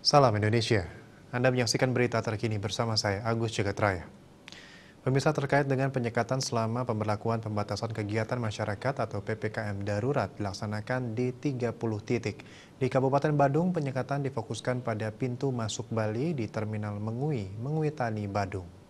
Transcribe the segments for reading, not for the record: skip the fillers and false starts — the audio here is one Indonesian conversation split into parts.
Salam Indonesia. Anda menyaksikan berita terkini bersama saya, Agus Jagatraya. Pemirsa, terkait dengan penyekatan selama pemberlakuan pembatasan kegiatan masyarakat atau PPKM darurat dilaksanakan di 30 titik. Di Kabupaten Badung, penyekatan difokuskan pada pintu masuk Bali di Terminal Mengui Tani, Badung.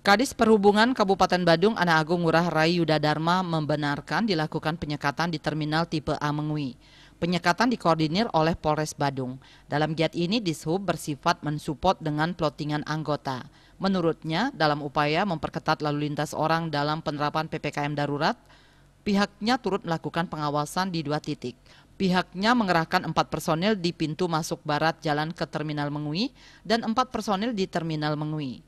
Kadis Perhubungan Kabupaten Badung Ana Agung Ngurah Rai Yuda Dharma membenarkan dilakukan penyekatan di terminal tipe A Mengui. Penyekatan dikoordinir oleh Polres Badung. Dalam giat ini Dishub bersifat mensupport dengan plottingan anggota. Menurutnya, dalam upaya memperketat lalu lintas orang dalam penerapan PPKM darurat, pihaknya turut melakukan pengawasan di 2 titik. Pihaknya mengerahkan 4 personil di pintu masuk barat jalan ke Terminal Mengui dan 4 personil di Terminal Mengui.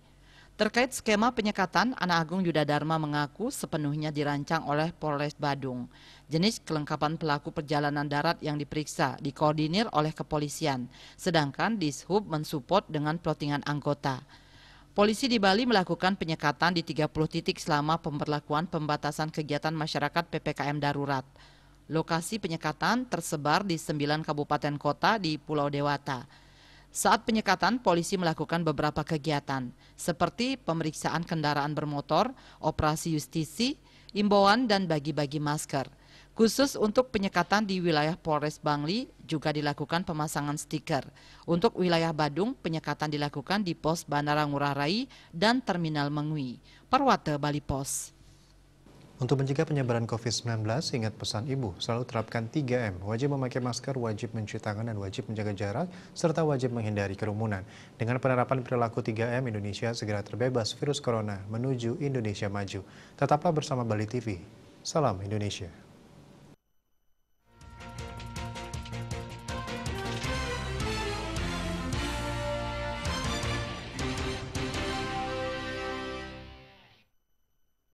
Terkait skema penyekatan, Ana Agung Yuda Dharma mengaku sepenuhnya dirancang oleh Polres Badung. Jenis kelengkapan pelaku perjalanan darat yang diperiksa dikoordinir oleh kepolisian, sedangkan Dishub mensupport dengan plottingan anggota. Polisi di Bali melakukan penyekatan di 30 titik selama pemberlakuan pembatasan kegiatan masyarakat PPKM darurat. Lokasi penyekatan tersebar di 9 kabupaten kota di Pulau Dewata. Saat penyekatan, polisi melakukan beberapa kegiatan, seperti pemeriksaan kendaraan bermotor, operasi justisi, imbauan dan bagi-bagi masker. Khusus untuk penyekatan di wilayah Polres Bangli juga dilakukan pemasangan stiker. Untuk wilayah Badung, penyekatan dilakukan di pos Bandara Ngurah Rai dan Terminal Mengui. Parwate Bali Pos. Untuk mencegah penyebaran COVID-19, ingat pesan ibu, selalu terapkan 3M, wajib memakai masker, wajib mencuci tangan, dan wajib menjaga jarak, serta wajib menghindari kerumunan. Dengan penerapan perilaku 3M, Indonesia segera terbebas virus corona menuju Indonesia maju. Tetaplah bersama Bali TV. Salam Indonesia.